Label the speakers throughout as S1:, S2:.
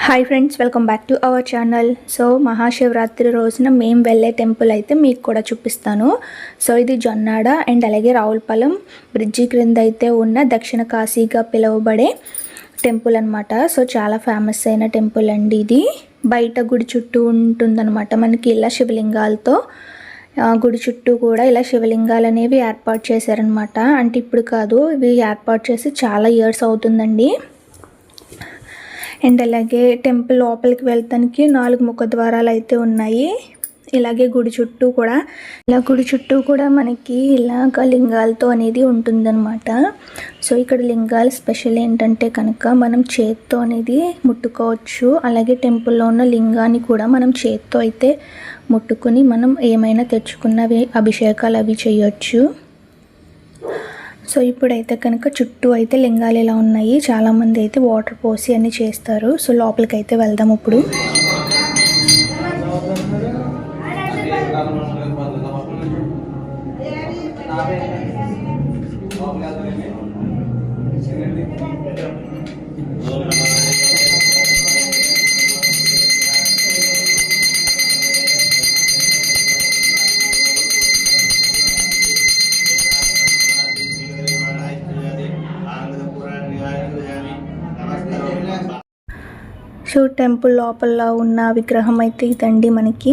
S1: Hi friends, welcome back to our channel. So Mahashivratri రోజున మేము వెళ్ళే టెంపుల్ అయితే మీకు కూడా చూపిస్తాను. సో ఇది జొన్నాడ అండ్ అలాగే రావులపాలెం బ్రిడ్జి క్రింద అయితే ఉన్న దక్షిణ కాశీగా పిలువబడే టెంపుల్ అనమాట. సో చాలా ఫేమస్ అయిన టెంపుల్ అండి ఇది. బయట గుడి చుట్టూ ఉంటుందన్నమాట మనకి ఇలా శివలింగాలతో. గుడి చుట్టూ కూడా ఇలా శివలింగాలు అనేవి ఏర్పాటు చేశారనమాట. అంటే ఇప్పుడు కాదు, ఇవి ఏర్పాటు చేసి చాలా ఇయర్స్ అవుతుందండి. అండ్ అలాగే టెంపుల్ లోపలికి వెళ్తానికి 4 ముఖద్వారాలు అయితే ఉన్నాయి. ఇలాగే గుడి చుట్టూ కూడా మనకి ఇలాగ లింగాలతో అనేది ఉంటుందన్నమాట. సో ఇక్కడ లింగాలు స్పెషల్ ఏంటంటే కనుక మనం చేత్తో అనేది ముట్టుకోవచ్చు. అలాగే టెంపుల్లో ఉన్న లింగాన్ని కూడా మనం చేత్తో అయితే ముట్టుకుని మనం ఏమైనా తెచ్చుకున్నవి అభిషేకాలు అవి చేయొచ్చు. సో ఇప్పుడైతే కనుక చుట్టూ అయితే లింగాలు ఇలా ఉన్నాయి. చాలామంది అయితే వాటర్ పోసి అన్నీ చేస్తారు. సో లోపలికి అయితే వెళ్దాం ఇప్పుడు. సో టెంపుల్ లోపల ఉన్న విగ్రహం అయితే ఇదండి మనకి.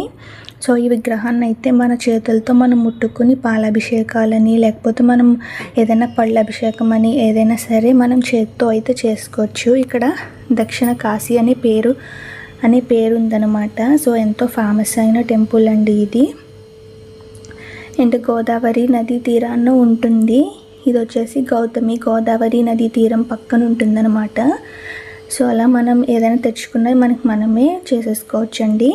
S1: సో ఈ విగ్రహాన్ని అయితే మన చేతులతో మనం ముట్టుకుని పాలాభిషేకాలని, లేకపోతే మనం ఏదైనా పళ్ళ అభిషేకం అని ఏదైనా సరే మనం చేతితో అయితే చేసుకోవచ్చు. ఇక్కడ దక్షిణ కాశీ అనే పేరు ఉందన్నమాట. సో ఎంతో ఫేమస్ అయిన టెంపుల్ అండి ఇది. అండ్ గోదావరి నదీ తీరాన ఉంటుంది. ఇది వచ్చేసి గోదావరి నదీ తీరం పక్కన ఉంటుందన్నమాట. సో అలా మనం ఏదైనా తెచ్చుకున్నది మనమే చేసేసుకోవచ్చండి.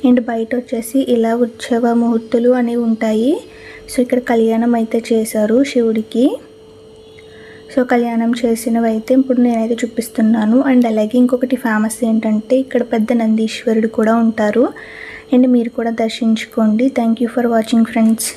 S1: అండ్ బయట వచ్చేసి ఇలా ఉత్సవ ముహూర్తులు అనేవి ఉంటాయి. సో ఇక్కడ కళ్యాణం అయితే చేశారు శివుడికి. సో కళ్యాణం చేసినవి అయితే ఇప్పుడు నేనైతే చూపిస్తున్నాను. అండ్ అలాగే ఇంకొకటి ఫేమస్ ఏంటంటే ఇక్కడ పెద్ద నందీశ్వరుడు కూడా ఉంటారు. అండ్ మీరు కూడా దర్శించుకోండి. Thank you for watching friends.